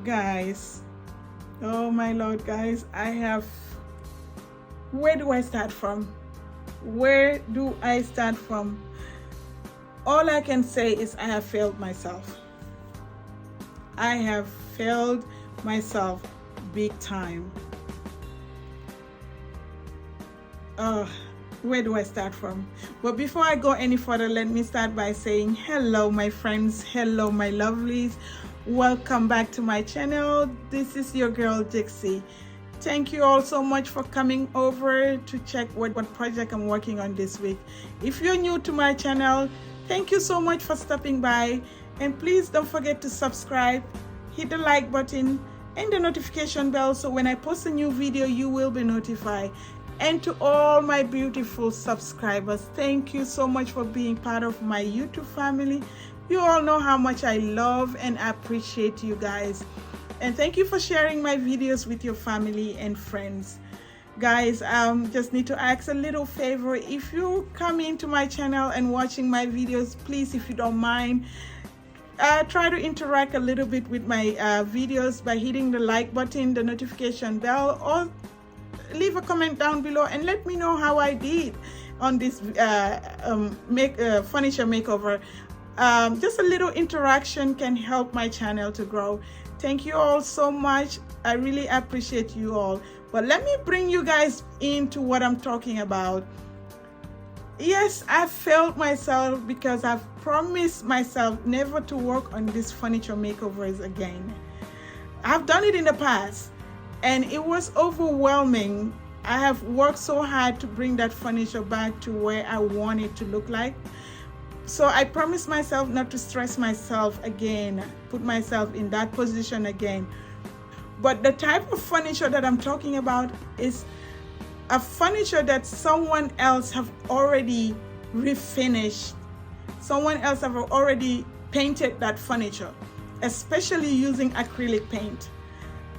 Guys, oh my Lord, guys, where do I start from? Where do I start from? All I can say is I have failed myself. I have failed myself big time. Where do I start from? But before I go any further, let me start by saying hello, my friends. Hello, my lovelies. Welcome back to my channel. This is your girl, Dixie. Thank you all so much for coming over to check what project I'm working on this week. If you're new to my channel, thank you so much for stopping by. And please don't forget to subscribe, hit the like button and the notification bell so when I post a new video, you will be notified. And to all my beautiful subscribers, thank you so much for being part of my YouTube family. You all know how much I love and appreciate you guys. And thank you for sharing my videos with your family and friends. Guys, just need to ask a little favor. If you come into my channel and watching my videos, please, if you don't mind, try to interact a little bit with my videos by hitting the like button, the notification bell, or leave a comment down below and let me know how I did on this furniture makeover. Just a little interaction can help my channel to grow. Thank you all so much. I really appreciate you all. But let me bring you guys into what I'm talking about. Yes, I failed myself because I've promised myself never to work on these furniture makeovers again. I've done it in the past and it was overwhelming. I have worked so hard to bring that furniture back to where I want it to look like. So I promised myself not to stress myself again, put myself in that position again. But the type of furniture that I'm talking about is a furniture that someone else have already refinished. Someone else have already painted that furniture, especially using acrylic paint.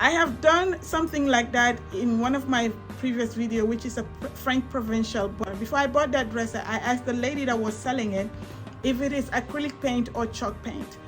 I have done something like that in one of my previous video, which is a French Provincial. But before I bought that dresser, I asked the lady that was selling it if it is acrylic paint or chalk paint,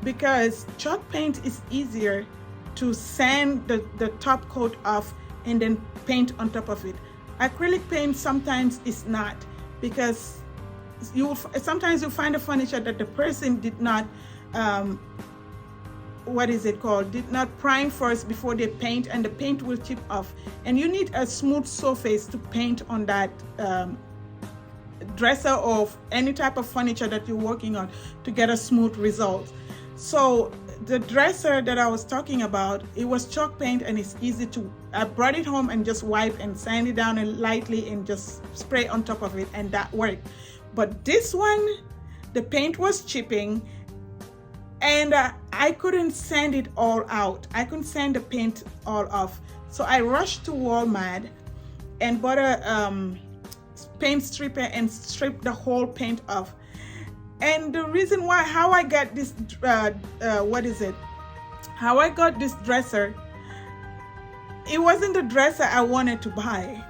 because chalk paint is easier to sand the top coat off and then paint on top of it. Acrylic paint sometimes is not, because sometimes you find a furniture that the person did not did not prime first before they paint, and the paint will chip off, and you need a smooth surface to paint on that dresser or any type of furniture that you're working on to get a smooth result. So the dresser that I was talking about, it was chalk paint and it's easy to, I brought it home and just wipe and sand it down and lightly and just spray on top of it, and that worked. But this one, the paint was chipping and I couldn't sand it all out. I couldn't sand the paint all off. So I rushed to Walmart and bought a paint stripper and stripped the whole paint off. And the reason why, how I got this, how I got this dresser, it wasn't the dresser I wanted to buy.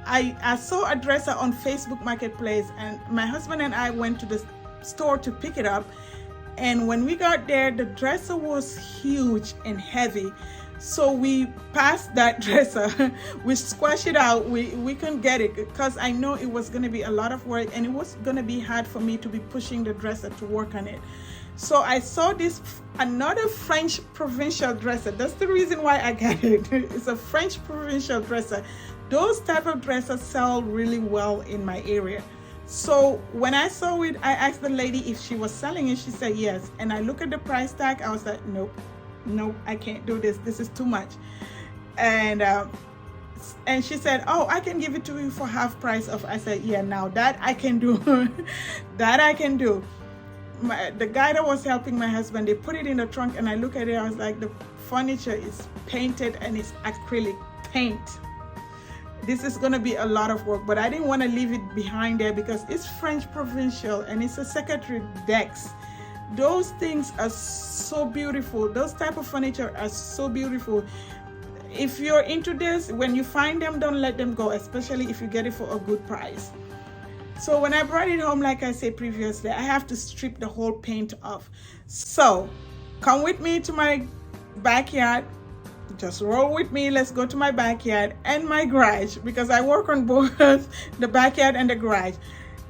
I saw a dresser on Facebook Marketplace, and my husband and I went to the store to pick it up. And when we got there, the dresser was huge and heavy. So we passed that dresser, we squashed it out, we couldn't get it because I know it was going to be a lot of work and it was going to be hard for me to be pushing the dresser to work on it. So I saw another French Provincial dresser. That's the reason why I got it. It's a French Provincial dresser. Those type of dressers sell really well in my area. So when I saw it, I asked the lady if she was selling it. She said yes. And I looked at the price tag. I was like, nope, I can't do this. This is too much. And she said, oh, I can give it to you for half price off. I said, yeah, now that I can do. That I can do. The guy that was helping my husband, they put it in the trunk and I look at it. I was like, the furniture is painted and it's acrylic paint. This is going to be a lot of work, but I didn't want to leave it behind there because it's French Provincial and it's a secretary decks. Those things are so beautiful. Those type of furniture are so beautiful. If you're into this, when you find them, don't let them go, especially if you get it for a good price. So when I brought it home, like I said previously, I have to strip the whole paint off. So come with me to my backyard. Just roll with me. Let's go to my backyard and my garage, because I work on both the backyard and the garage.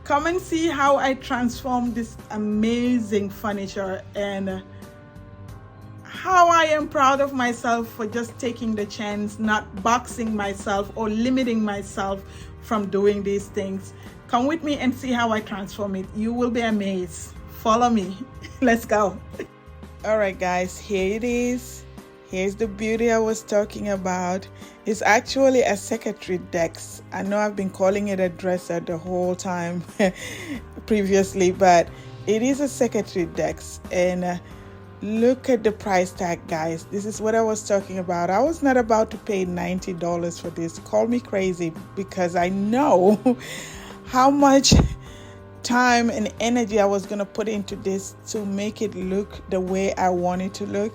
Come and see how I transform this amazing furniture, and how I am proud of myself for just taking the chance, not boxing myself or limiting myself from doing these things. Come with me and see how I transform it. You will be amazed. Follow me. Let's go. All right, guys, here it is. Here's the beauty I was talking about. It's actually a secretary desk. I know I've been calling it a dresser the whole time previously, but it is a secretary desk. And look at the price tag, guys. This is what I was talking about. I was not about to pay $90 for this. Call me crazy, because I know how much time and energy I was going to put into this to make it look the way I want it to look.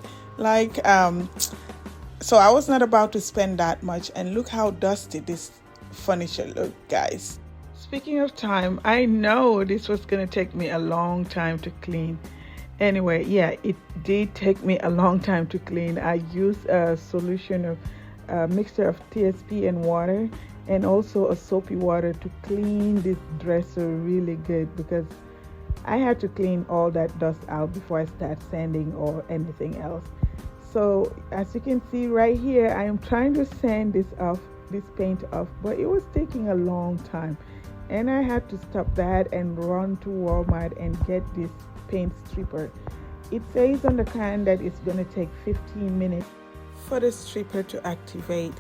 So I was not about to spend that much, and look how dusty this furniture look, guys. Speaking of time, I know this was gonna take me a long time to clean. Anyway, yeah, it did take me a long time to clean. I used a solution of a mixture of TSP and water, and also a soapy water to clean this dresser really good, because I had to clean all that dust out before I start sanding or anything else. So as you can see right here, I am trying to sand this paint off, but it was taking a long time, and I had to stop that and run to Walmart and get this paint stripper. It says on the can that it's going to take 15 minutes for the stripper to activate,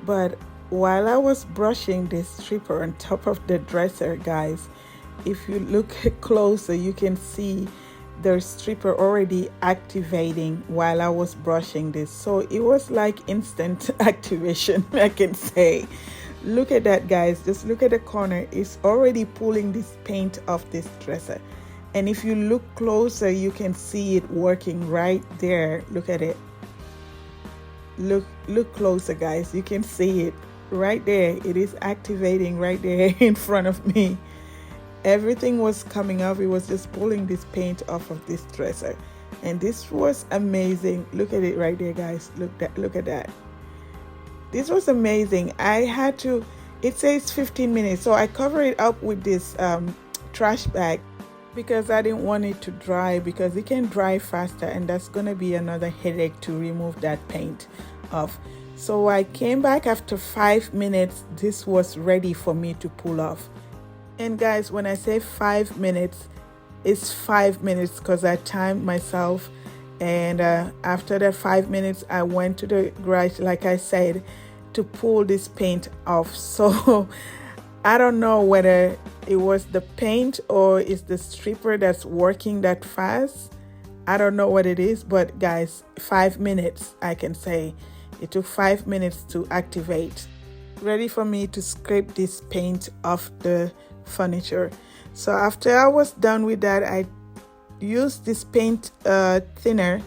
but while I was brushing this stripper on top of the dresser, guys, if you look closer, you can see the stripper already activating while I was brushing this. So it was like instant activation, I can say. Look at that, guys. Just look at the corner. It's already pulling this paint off this dresser. And if you look closer, you can see it working right there. Look at it. Look closer, guys. You can see it right there. It is activating right there in front of me. Everything was coming off. It was just pulling this paint off of this dresser, and this was amazing. Look at it right there, guys. Look at that. This was amazing. I had to, it says 15 minutes, so I cover it up with this trash bag, because I didn't want it to dry, because it can dry faster, and that's gonna be another headache to remove that paint off. So I came back after 5 minutes. This was ready for me to pull off. And guys, when I say 5 minutes, it's 5 minutes, because I timed myself. And after that 5 minutes, I went to the garage, like I said, to pull this paint off. So I don't know whether it was the paint or it's the stripper that's working that fast. I don't know what it is, but guys, 5 minutes, I can say. It took 5 minutes to activate. Ready for me to scrape this paint off the furniture. So after I was done with that, I used this paint thinner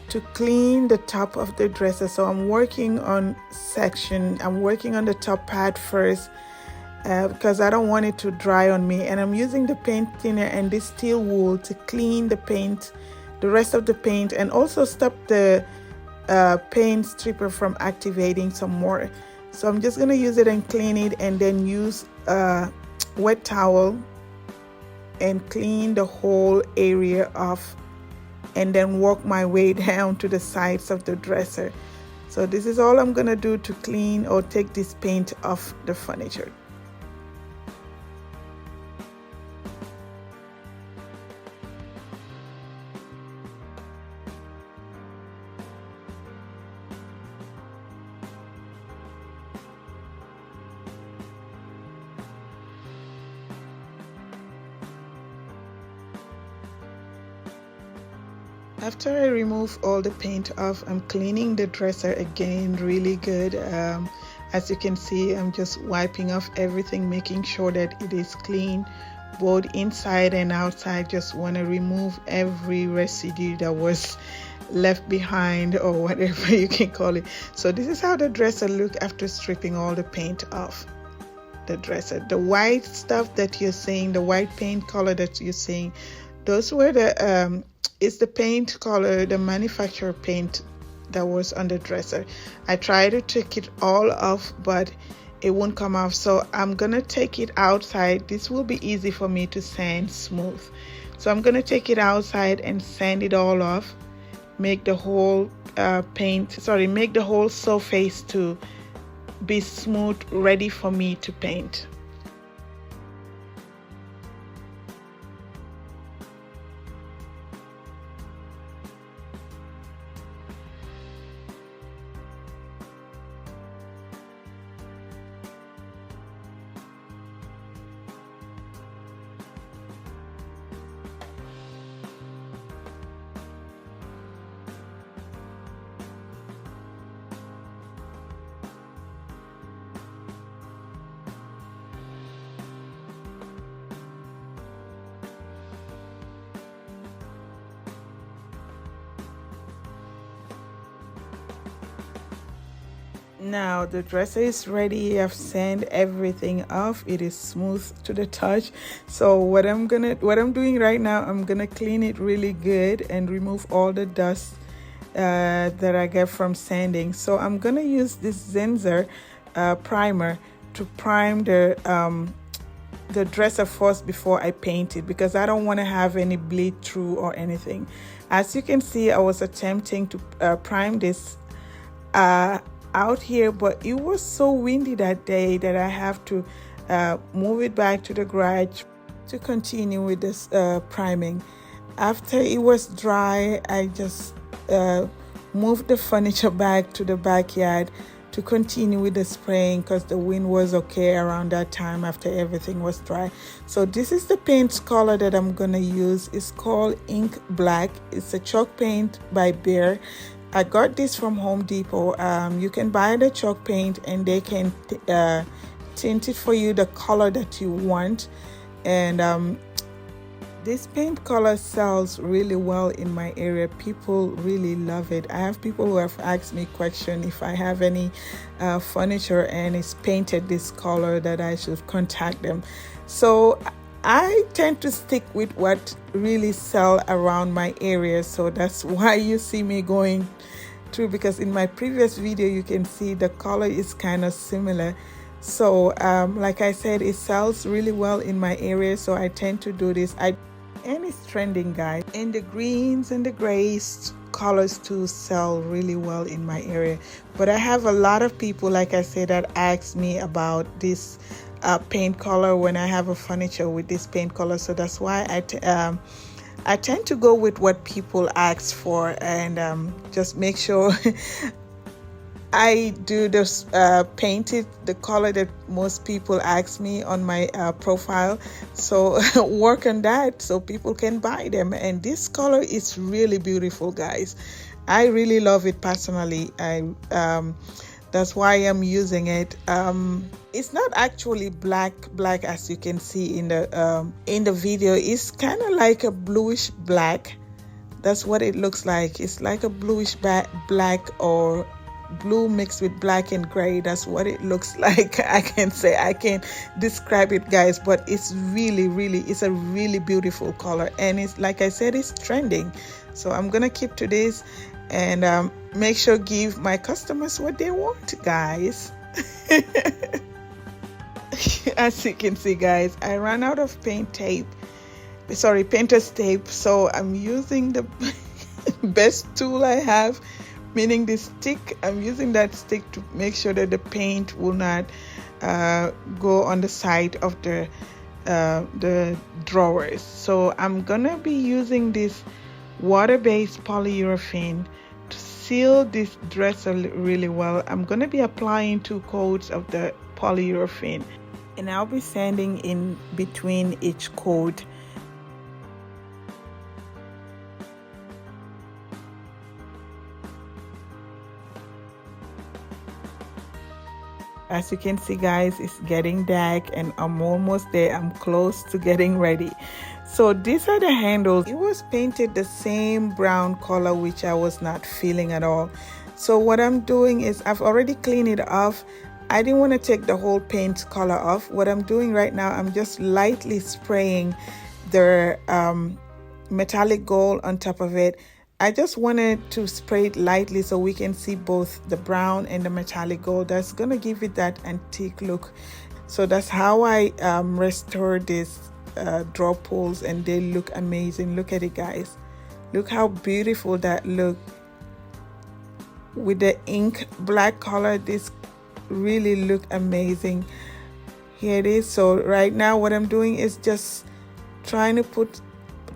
to clean the top of the dresser. So I'm working on the top part first, because I don't want it to dry on me, and I'm using the paint thinner and this steel wool to clean the paint, the rest of the paint, and also stop the paint stripper from activating some more. So I'm just going to use it and clean it, and then use a wet towel and clean the whole area off, and then work my way down to the sides of the dresser. So this is all I'm going to do to clean or take this paint off the furniture. After I remove all the paint off, I'm cleaning the dresser again really good. As you can see, I'm just wiping off everything, making sure that it is clean, both inside and outside. Just want to remove every residue that was left behind, or whatever you can call it. So this is how the dresser looked after stripping all the paint off the dresser. The white stuff that you're seeing, the white paint color that you're seeing, those were the it's the paint color, the manufacturer paint that was on the dresser. I tried to take it all off, but it won't come off, so I'm gonna take it outside. This will be easy for me to sand smooth. So I'm gonna take it outside and sand it all off, make the whole make the whole surface to be smooth, ready for me to paint. Now the dresser is ready. I've sanded everything off. It is smooth to the touch. So what I'm doing right now, I'm gonna clean it really good and remove all the dust that I get from sanding. So I'm gonna use this Zenzer primer to prime the dresser first before I paint it, because I don't want to have any bleed through or anything. As you can see, I was attempting to prime this out here, but it was so windy that day that I have to move it back to the garage to continue with this priming. After it was dry, I just moved the furniture back to the backyard to continue with the spraying, because the wind was okay around that time after everything was dry. So this is the paint color that I'm gonna use. It's called Ink Black. It's a chalk paint by Behr. I got this from Home Depot. You can buy the chalk paint and they can tint it for you the color that you want. And this paint color sells really well in my area. People really love it. I have people who have asked me question if I have any furniture and it's painted this color, that I should contact them. So I tend to stick with what really sell around my area, so that's why you see me going through, because in my previous video you can see the color is kind of similar. So like I said, it sells really well in my area, so I tend to do this. And it's trending, guys, and the greens and the grays colors too sell really well in my area. But I have a lot of people, like I said, that ask me about this paint color when I have a furniture with this paint color. So that's why I tend to go with what people ask for, and just make sure I do this painted the color that most people ask me on my profile. So work on that so people can buy them. And this color is really beautiful, guys. I really love it personally. That's why I'm using it. It's not actually black as you can see in the video. It's kind of like a bluish black. That's what it looks like. It's like a bluish black, or blue mixed with black and gray. That's what it looks like. I can't describe it, guys, but it's it's a really beautiful color, and it's, like I said, it's trending. So I'm gonna keep to this and make sure give my customers what they want, guys. As you can see, guys, I ran out of painter's tape, so I'm using the best tool I have, meaning the stick. I'm using that stick to make sure that the paint will not go on the side of the drawers. So I'm gonna be using this water-based polyurethane to seal this dresser really well. I'm gonna be applying 2 coats of the polyurethane, and I'll be sanding in between each coat. As you can see, guys, it's getting dark and I'm almost there. I'm close to getting ready. So these are the handles. It was painted the same brown color, which I was not feeling at all. So what I'm doing is I've already cleaned it off. I didn't want to take the whole paint color off. What I'm doing right now, I'm just lightly spraying the metallic gold on top of it. I just wanted to spray it lightly so we can see both the brown and the metallic gold. That's gonna give it that antique look. So that's how I restore these draw pulls, and they look amazing. Look at it, guys. Look how beautiful that look with the ink black color. This really look amazing. Here it is. So right now what I'm doing is just trying to put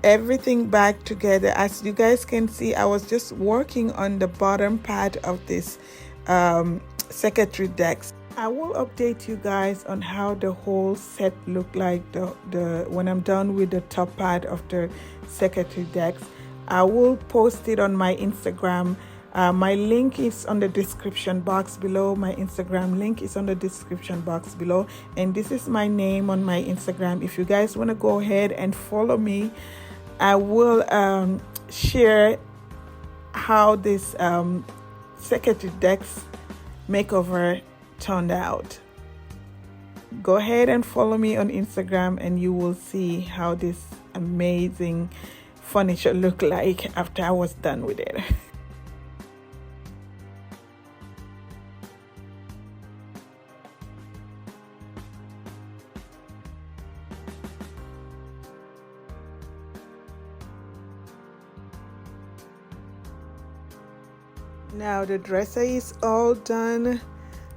everything back together. As you guys can see, I was just working on the bottom part of this secretary decks. I will update you guys on how the whole set look like the when I'm done with the top part of the secretary decks. I will post it on my Instagram. My link is on the description box below. My Instagram link is on the description box below, and this is my name on my Instagram. If you guys want to go ahead and follow me, I will share how this secretary decks makeover turned out. Go ahead and follow me on Instagram, and you will see how this amazing furniture looked like after I was done with it. Now the dresser is all done.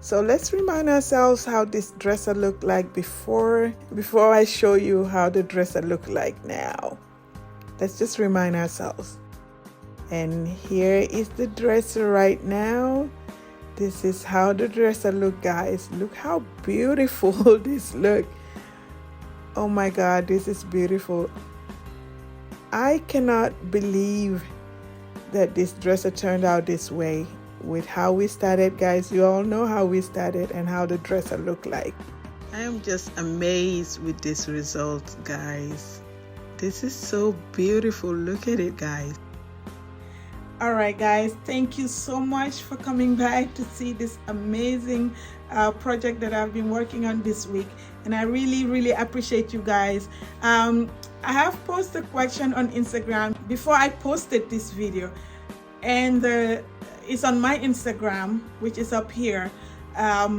So let's remind ourselves how this dresser looked like before I show you how the dresser looked like now. Let's just remind ourselves. And here is the dresser right now. This is how the dresser look, guys. Look how beautiful this look. Oh my God, this is beautiful. I cannot believe that this dresser turned out this way. With how we started, guys, you all know how we started and how the dresser looked like. I am just amazed with this result, guys. This is so beautiful. Look at it, guys. All right, guys, thank you so much for coming back to see this amazing project that I've been working on this week, and I really appreciate you guys. I have posted a question on Instagram before I posted this video, and it's on my Instagram, which is up here. I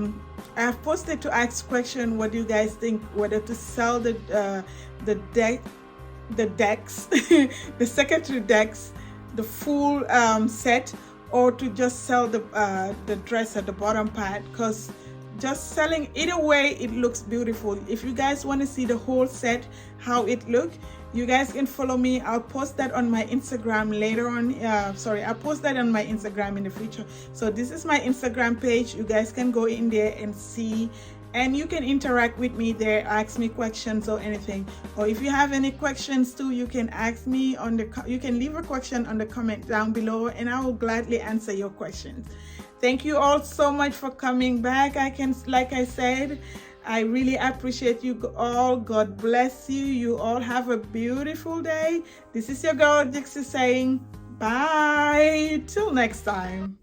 have posted to ask question, what do you guys think, whether to sell the decks the secretary decks, the full set, or to just sell the dress at the bottom part, because just selling either way it looks beautiful. If you guys want to see the whole set how it look, you guys can follow me. I'll post that on my Instagram later on. I'll post that on my Instagram in the future. So this is my Instagram page. You guys can go in there and see, and you can interact with me there, ask me questions or anything. Or if you have any questions too, you can ask me you can leave a question on the comment down below, and I will gladly answer your questions. Thank you all so much for coming back. Like I said, I really appreciate you all. God bless you. You all have a beautiful day. This is your girl Dixie saying bye till next time.